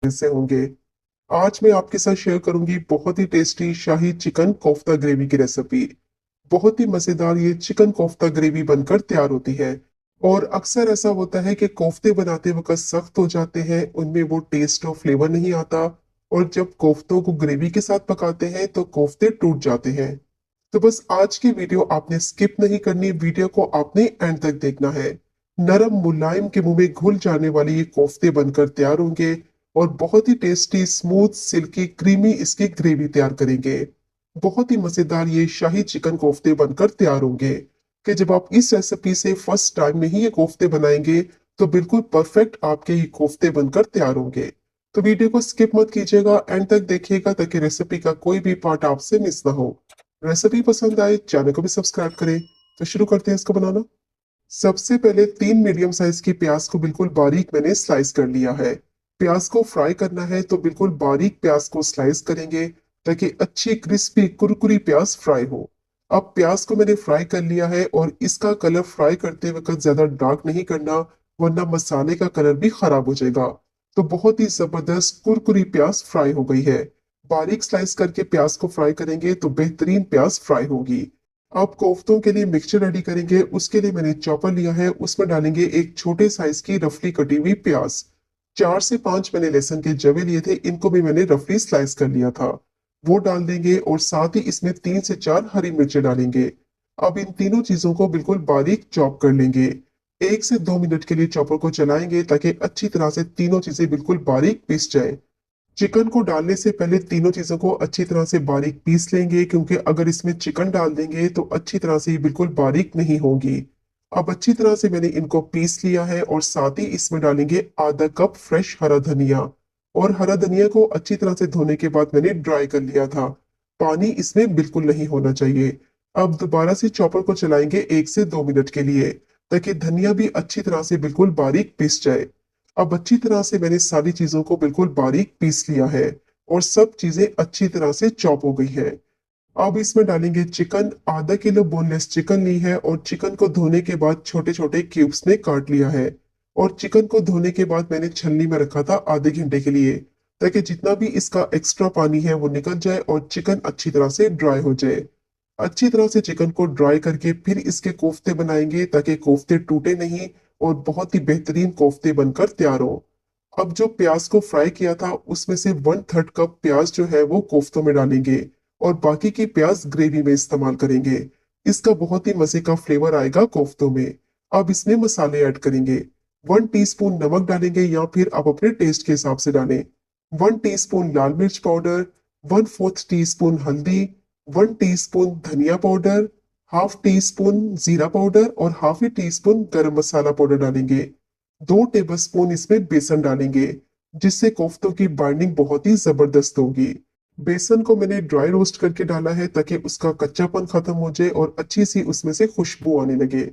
से होंगे। आज मैं आपके साथ शेयर करूंगी बहुत ही टेस्टी शाही चिकन कोफ्ता ग्रेवी की रेसिपी। बहुत ही मजेदार ये चिकन कोफ्ता ग्रेवी बनकर तैयार होती है। और अक्सर ऐसा होता है कि कोफ्ते बनाते वक्त सख्त हो जाते हैं, उनमें वो टेस्ट और फ्लेवर नहीं आता। और जब कोफ्तों को ग्रेवी के साथ पकाते हैं तो कोफ्ते टूट जाते हैं। तो बस आज की वीडियो आपने स्किप नहीं करनी, वीडियो को आपने एंड तक देखना है। नरम मुलायम के मुंह में घुल जाने वाले ये कोफ्ते बनकर तैयार होंगे और बहुत ही टेस्टी स्मूथ सिल्की क्रीमी इसकी ग्रेवी तैयार करेंगे। बहुत ही मजेदार ये शाही चिकन कोफ्ते बनकर तैयार होंगे कि जब आप इस रेसिपी से फर्स्ट टाइम में ही ये कोफ्ते बनाएंगे तो बिल्कुल परफेक्ट आपके ये कोफ्ते बनकर तैयार होंगे। तो वीडियो को स्किप मत कीजिएगा, एंड तक देखिएगा ताकि रेसिपी का कोई भी पार्ट आपसे मिस ना हो। रेसिपी पसंद आए चैनल को भी सब्सक्राइब करें। तो शुरू करते हैं इसको बनाना। सबसे पहले 3 मीडियम साइज की प्याज को बिल्कुल बारीक मैंने स्लाइस कर लिया है। प्याज को फ्राई करना है तो बिल्कुल बारीक प्याज को स्लाइस करेंगे ताकि अच्छी क्रिस्पी कुरकुरी प्याज फ्राई हो। अब प्याज को मैंने फ्राई कर लिया है और इसका कलर फ्राई करते वक्त ज्यादा डार्क नहीं करना, वरना मसाले का कलर भी खराब हो जाएगा। तो बहुत ही जबरदस्त कुरकुरी प्याज फ्राई हो गई है। बारीक स्लाइस करके प्याज को फ्राई करेंगे तो बेहतरीन प्याज फ्राई होगी। अब कोफ्तों के लिए मिक्सचर रेडी करेंगे। उसके लिए मैंने चॉपर लिया है, उसमें डालेंगे एक छोटे साइज की रफली कटी हुई प्याज। 4 से 5 मैंने लहसुन के जवे लिए थे, इनको भी मैंने रफली स्लाइस कर लिया था। वो डाल देंगे और साथ ही इसमें 3 से 4 हरी मिर्चें डालेंगे। अब इन तीनों चीजों को बिल्कुल बारीक चॉप कर लेंगे। 1 से 2 मिनट के लिए चॉपर को चलाएंगे ताकि अच्छी तरह से तीनों चीजें बिल्कुल बारीक पीस जाए। चिकन को डालने से पहले तीनों चीजों को अच्छी तरह से बारीक पीस लेंगे, क्योंकि अगर इसमें चिकन डाल देंगे तो अच्छी तरह से ये बिल्कुल बारीक नहीं होगी। अब अच्छी तरह से मैंने इनको पीस लिया है और साथ ही इसमें डालेंगे आधा कप फ्रेश हरा धनिया। और हरा धनिया को अच्छी तरह से धोने के बाद मैंने ड्राई कर लिया था। पानी इसमें बिल्कुल नहीं होना चाहिए। अब दोबारा से चॉपर को चलाएंगे 1 से 2 मिनट के लिए ताकि धनिया भी अच्छी तरह से बिल्कुल बारीक पीस जाए। अब अच्छी तरह से मैंने सारी चीजों को बिल्कुल बारीक पीस लिया है और सब चीजें अच्छी तरह से चॉप हो गई है। अब इसमें डालेंगे चिकन। आधा किलो बोनलेस चिकन ली है और चिकन को धोने के बाद छोटे छोटे क्यूब्स में काट लिया है। और चिकन को धोने के बाद मैंने छलनी में रखा था आधे घंटे के लिए, ताकि जितना भी इसका एक्स्ट्रा पानी है वो निकल जाए और चिकन अच्छी तरह से ड्राई हो जाए। अच्छी तरह से चिकन को ड्राई करके फिर इसके कोफ्ते बनाएंगे ताकि कोफ्ते टूटे नहीं और बहुत ही बेहतरीन कोफ्ते बनकर तैयार हो। अब जो प्याज को फ्राई किया था उसमें से 1/3 कप प्याज जो है वो कोफ्तों में डालेंगे और बाकी की प्याज ग्रेवी में इस्तेमाल करेंगे। इसका बहुत ही मजे का फ्लेवर आएगा कोफ्तों में। अब इसमें मसाले ऐड करेंगे। 1 टीस्पून नमक डालेंगे या फिर आप अपने टेस्ट के हिसाब से डालें। 1 टीस्पून लाल मिर्च पाउडर, 1/4 टीस्पून हल्दी, 1 टीस्पून धनिया पाउडर, ½ टीस्पून जीरा पाउडर और ½ टीस्पून गरम मसाला पाउडर डालेंगे। 2 टेबलस्पून इसमें बेसन डालेंगे, जिससे कोफ्तों की बाइंडिंग बहुत ही जबरदस्त होगी। बेसन को मैंने ड्राई रोस्ट करके डाला है ताकि उसका कच्चापन खत्म हो जाए और अच्छी सी उसमें से खुशबू आने लगे।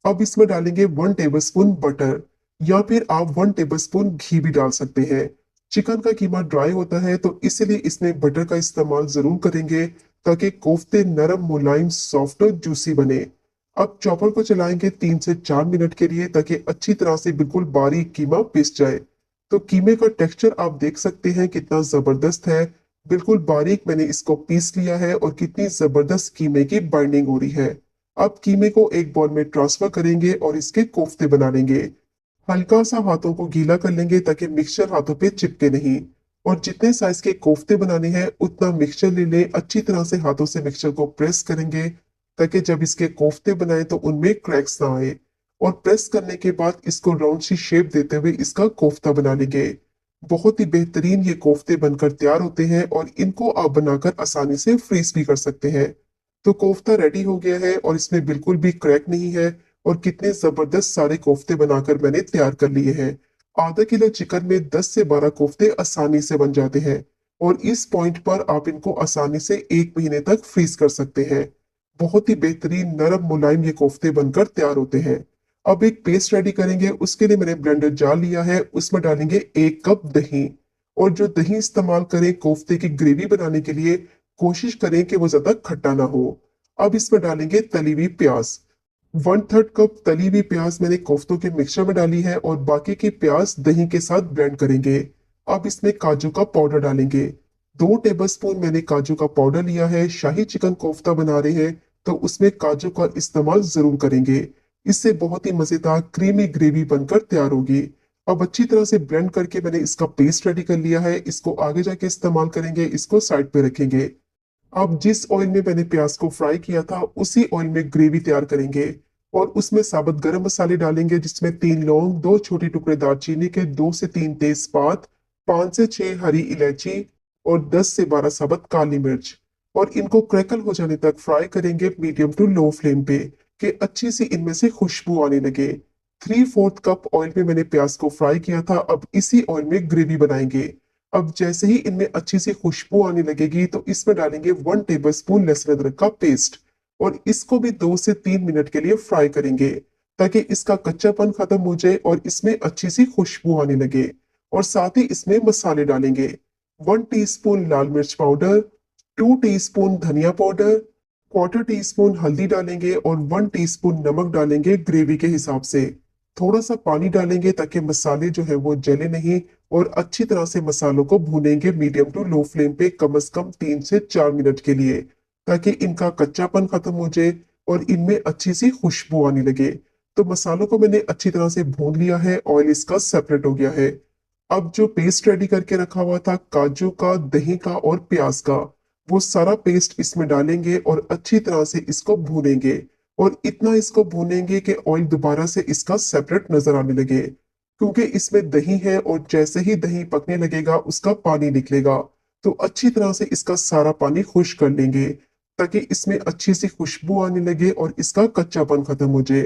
अब इसमें डालेंगे 1 टेबलस्पून बटर या फिर आप 1 टेबलस्पून घी भी डाल सकते हैं। चिकन का कीमा ड्राई होता है तो इसलिए इसमें बटर का इस्तेमाल जरूर करेंगे ताकि कोफ्ते नरम मुलायम सॉफ्ट और जूसी बने। अब चॉपर को चलाएंगे 3 से 4 मिनट के लिए ताकि अच्छी तरह से बिल्कुल बारीक कीमा पिस जाए। तो कीमे का टेक्सचर आप देख सकते हैं कितना जबरदस्त है। बिल्कुल बारीक मैंने इसको पीस लिया है और कितनी जबरदस्त कीमे की बाइंडिंग हो रही है। अब कीमे को एक बॉल में ट्रांसफर करेंगे और इसके कोफ्ते बना लेंगे। हल्का सा हाथों को गीला कर लेंगे ताकि मिक्सचर हाथों पे चिपके नहीं। और जितने साइज के कोफ्ते बनाने हैं उतना मिक्सचर ले लें। अच्छी तरह से हाथों से मिक्सचर को प्रेस करेंगे ताकि जब इसके कोफ्ते बनाए तो उनमें क्रैक्स ना आए। और प्रेस करने के बाद इसको राउंड सी शेप देते हुए इसका कोफ्ता बना लेंगे। बहुत ही बेहतरीन ये कोफ्ते बनकर तैयार होते हैं और इनको आप बनाकर आसानी से फ्रीज भी कर सकते हैं। तो कोफ्ता रेडी हो गया है और इसमें बिल्कुल भी क्रैक नहीं है। और कितने जबरदस्त सारे कोफ्ते बनाकर मैंने तैयार कर लिए हैं। आधा किलो चिकन में 10 से 12 कोफ्ते आसानी से बन जाते हैं। और इस पॉइंट पर आप इनको आसानी से 1 महीने तक फ्रीज कर सकते हैं। बहुत ही बेहतरीन नरम मुलायम ये कोफ्ते बनकर तैयार होते हैं। अब एक पेस्ट रेडी करेंगे। उसके लिए मैंने ब्लेंडर जार लिया है, उसमें डालेंगे 1 कप दही। और जो दही इस्तेमाल करें कोफ्ते की ग्रेवी बनाने के लिए, कोशिश करें कि वो ज्यादा खट्टा ना हो। अब इसमें डालेंगे तली हुई प्याज। 1/3 कप तली हुई प्याज मैंने कोफ्तों के मिक्सचर में डाली है और बाकी की प्याज दही के साथ ब्लेंड करेंगे। अब इसमें काजू का पाउडर डालेंगे। 2 टेबलस्पून मैंने काजू का पाउडर लिया है। शाही चिकन कोफ्ता बना रहे हैं तो उसमें काजू का इस्तेमाल जरूर करेंगे। इससे बहुत ही मजेदार क्रीमी ग्रेवी बनकर तैयार होगी। अब अच्छी तरह से ब्लेंड करके मैंने इसका पेस्ट रेडी कर लिया है। इसको आगे जाके इस्तेमाल करेंगे, इसको साइड पे रखेंगे। अब जिस ऑयल में मैंने प्याज को फ्राई किया था उसी ऑयल में ग्रेवी तैयार करेंगे और उसमें साबुत गरम मसाले डालेंगे, जिसमें 3 लौंग, 2 छोटे टुकड़े दालचीनी के, 2 से 3 तेजपात, 5 से 6 हरी इलायची और 10 से 12 साबुत काली मिर्च। और इनको क्रैकल हो जाने तक फ्राई करेंगे मीडियम टू लो फ्लेम पे, कि अच्छी सी इनमें से खुशबू आने लगे। 3/4 कप ऑयल में मैंने प्याज को फ्राई किया था। अब इसी ऑयल में ग्रेवी बनाएंगे। अब जैसे ही इनमें अच्छी सी खुशबू आने लगेगी तो इसमें डालेंगे 1 टेबलस्पून लहसुन अदरक का पेस्ट और इसको भी 2 से 3 मिनट के लिए फ्राई करेंगे, ताकि इसका कच्चापन खत्म हो जाए और इसमें अच्छी सी खुशबू आने लगे। और साथ ही इसमें मसाले डालेंगे। 1 टीस्पून लाल मिर्च पाउडर, 2 टीस्पून धनिया पाउडर, क्वार्टर टीस्पून हल्दी डालेंगे और 1 टीस्पून नमक डालेंगे ग्रेवी के हिसाब से। थोड़ा सा पानी डालेंगे ताकि मसाले जो है वो जले नहीं, और अच्छी तरह से मसालों को भूनेंगे मीडियम टू लो फ्लेम पे कम से कम 3 से 4 मिनट के लिए, ताकि इनका कच्चापन खत्म हो जाए और इनमें अच्छी सी खुशबू आने लगे। तो मसालों को मैंने अच्छी तरह से भून लिया है, ऑयल इसका सेपरेट हो गया है। अब जो पेस्ट रेडी करके रखा हुआ था काजू का, दही का और प्याज का, वो सारा पेस्ट इसमें डालेंगे और अच्छी तरह से इसको भूनेंगे। और इतना इसको भूनेंगे कि ऑयल दोबारा से इसका सेपरेट नजर आने लगे, क्योंकि इसमें दही है और जैसे ही दही पकने लगेगा उसका पानी निकलेगा। तो अच्छी तरह से इसका सारा पानी खुश कर लेंगे, ताकि इसमें अच्छी सी खुशबू आने लगे और इसका कच्चापन खत्म हो जाए।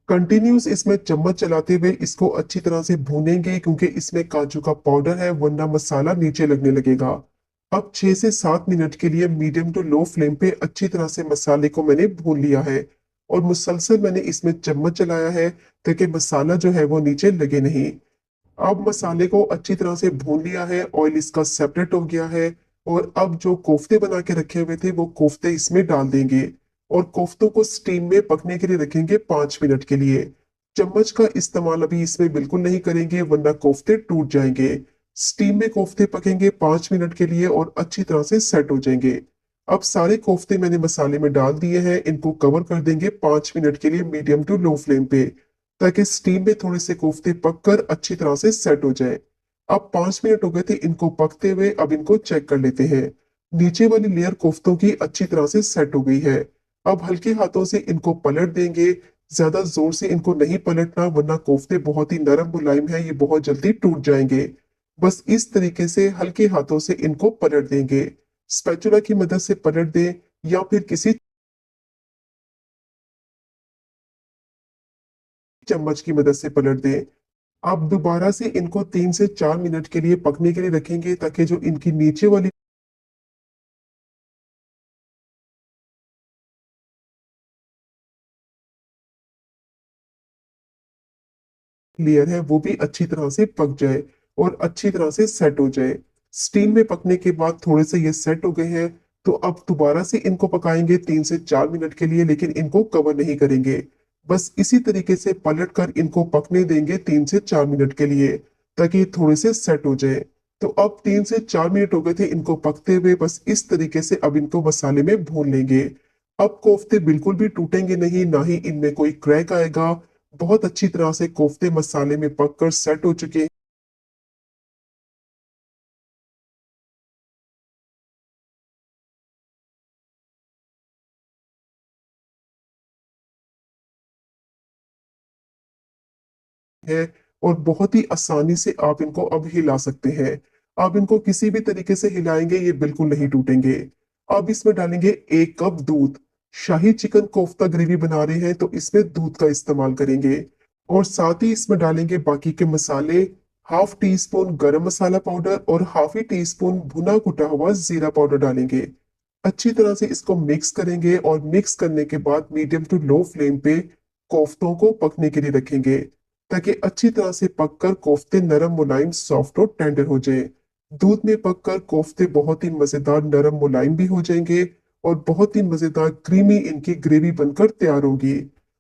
कंटिन्यूस इसमें चम्मच चलाते हुए इसको अच्छी तरह से भूनेंगे, क्योंकि इसमें काजू का पाउडर है, वरना मसाला नीचे लगने लगेगा। अब 6 से 7 मिनट के लिए मीडियम टू लो फ्लेम पे अच्छी तरह से मसाले को मैंने भून लिया है और मुसलसल मैंने इसमें चम्मच चलाया है, ताकि मसाला जो है वो नीचे लगे नहीं। अब मसाले को अच्छी तरह से भून लिया है, ऑयल इसका सेपरेट हो गया है। और अब जो कोफ्ते बना के रखे हुए थे वो कोफ्ते इसमें डाल देंगे और कोफ्तों को स्टीम में पकने के लिए रखेंगे 5 मिनट के लिए। चम्मच का इस्तेमाल अभी इसमें बिल्कुल नहीं करेंगे, वरना कोफ्ते टूट जाएंगे। स्टीम में कोफ्ते पकेंगे 5 मिनट के लिए और अच्छी तरह से सेट हो जाएंगे। अब सारे कोफ्ते मैंने मसाले में डाल दिए हैं, इनको कवर कर देंगे 5 मिनट के लिए मीडियम टू लो फ्लेम पे, ताकि स्टीम में थोड़े से कोफ्ते पककर अच्छी तरह से सेट हो जाए। अब 5 मिनट हो गए थे इनको पकते हुए, अब इनको चेक कर लेते हैं। नीचे वाली लेयर कोफ्तों की अच्छी तरह से सेट हो गई है। अब हल्के हाथों से इनको पलट देंगे। ज्यादा जोर से इनको नहीं पलटना, वरना कोफ्ते बहुत ही नरम मुलायम है, ये बहुत जल्दी टूट जाएंगे। बस इस तरीके से हल्के हाथों से इनको पलट देंगे। स्पैचुला की मदद से पलट दें या फिर किसी चम्मच की मदद से पलट दें। आप दोबारा से इनको 3 से 4 मिनट के लिए पकने के लिए रखेंगे, ताकि जो इनकी नीचे वाली लेयर है वो भी अच्छी तरह से पक जाए और अच्छी तरह से सेट हो जाए। स्टीम में पकने के बाद थोड़े से ये सेट हो गए हैं, तो अब दोबारा से इनको पकाएंगे 3 से 4 मिनट के लिए, लेकिन इनको कवर नहीं करेंगे। बस इसी तरीके से पलट कर इनको पकने देंगे 3 से 4 मिनट के लिए, ताकि ये थोड़े से सेट हो जाए। तो अब 3 से 4 मिनट हो गए थे इनको पकते हुए। बस इस तरीके से अब इनको मसाले में भून लेंगे। अब कोफ्ते बिल्कुल भी टूटेंगे नहीं, ना ही इनमें कोई क्रैक आएगा। बहुत अच्छी तरह से कोफ्ते मसाले में पककर सेट हो चुके हैं और बहुत ही आसानी से आप इनको अब हिला सकते हैं। आप इनको किसी भी तरीके से हिलाएंगे ये बिल्कुल नहीं टूटेंगे। अब इसमें डालेंगे 1 कप दूध। शाही चिकन कोफ्ता ग्रेवी बना रहे हैं तो इसमें दूध का इस्तेमाल करेंगे। और साथ ही इसमें डालेंगे बाकी के मसाले। 1/2 टीस्पून गरम मसाला पाउडर और हाफ ही टीस्पून भुना कुटा हुआ जीरा पाउडर डालेंगे। अच्छी तरह से इसको मिक्स करेंगे और मिक्स करने के बाद मीडियम टू लो फ्लेम पे कोफ्तों को पकने के लिए रखेंगे, ताकि अच्छी तरह से पककर कोफ्ते नरम, मुलायम, सॉफ्ट और टेंडर हो जाए। दूध में पककर कोफ्ते बहुत ही मजेदार नरम मुलायम भी हो जाएंगे और बहुत ही मजेदार क्रीमी इनकी ग्रेवी बनकर तैयार होगी।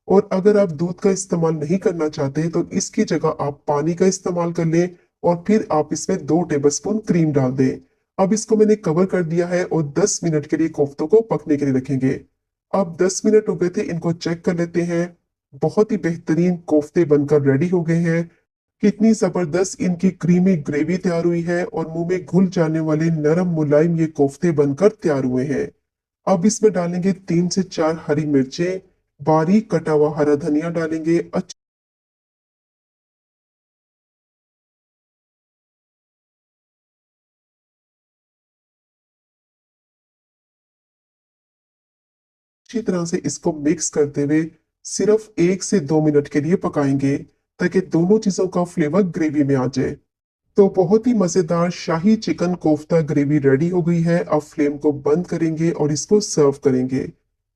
और अगर आप दूध का इस्तेमाल नहीं करना चाहते तो इसकी जगह आप पानी का इस्तेमाल कर लें और फिर आप इसमें 2 टेबलस्पून क्रीम डाल दें। अब इसको मैंने कवर कर दिया है और 10 मिनट के लिए कोफ्तों को पकने के लिए रखेंगे। अब 10 मिनट हो गए थे, इनको चेक कर लेते हैं। बहुत ही बेहतरीन कोफ्ते बनकर रेडी हो गए हैं। कितनी जबरदस्त इनकी क्रीमी ग्रेवी तैयार हुई है और मुंह में घुल जाने वाले नरम मुलायम ये कोफ्ते बनकर तैयार हुए हैं। अब इसमें डालेंगे 3 से 4 हरी मिर्चें, बारीक कटा हुआ हरा धनिया डालेंगे। अच्छी तरह से इसको मिक्स करते हुए सिर्फ 1 से 2 मिनट के लिए पकाएंगे, ताकि दोनों चीजों का फ्लेवर ग्रेवी में आ जाए। तो बहुत ही मजेदार शाही चिकन कोफ्ता ग्रेवी रेडी हो गई है। अब फ्लेम को बंद करेंगे और इसको सर्व करेंगे।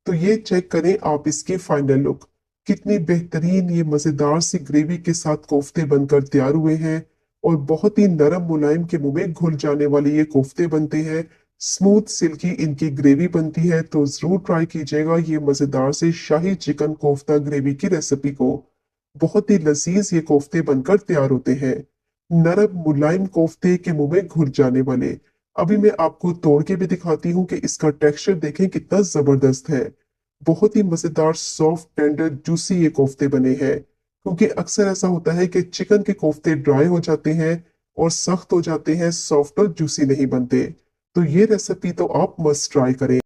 तो ये चेक करें आप इसकी फाइनल लुक। कितनी बेहतरीन ये मजेदार सी ग्रेवी के साथ कोफ्ते बनकर तैयार हुए हैं और बहुत ही नरम मुलायम के मुंह में घुल जाने वाले ये कोफ्ते बनते हैं। स्मूथ सिल्की इनकी ग्रेवी बनती है। तो जरूर ट्राई कीजिएगा ये मजेदार से शाही चिकन कोफ्ता ग्रेवी की रेसिपी को। बहुत ही लजीज ये कोफ्ते बनकर तैयार होते हैं। नरम मुलायम कोफ्ते के मुंह में घुल जाने वाले। अभी मैं आपको तोड़ के भी दिखाती हूँ कि इसका टेक्सचर देखें कितना जबरदस्त है। बहुत ही मजेदार सॉफ्ट टेंडर जूसी ये कोफ्ते बने हैं। क्योंकि अक्सर ऐसा होता है कि चिकन के कोफ्ते ड्राई हो जाते हैं और सख्त हो जाते हैं, सॉफ्ट और जूसी नहीं बनते। तो ये रेसिपी तो आप मस्ट ट्राई करें।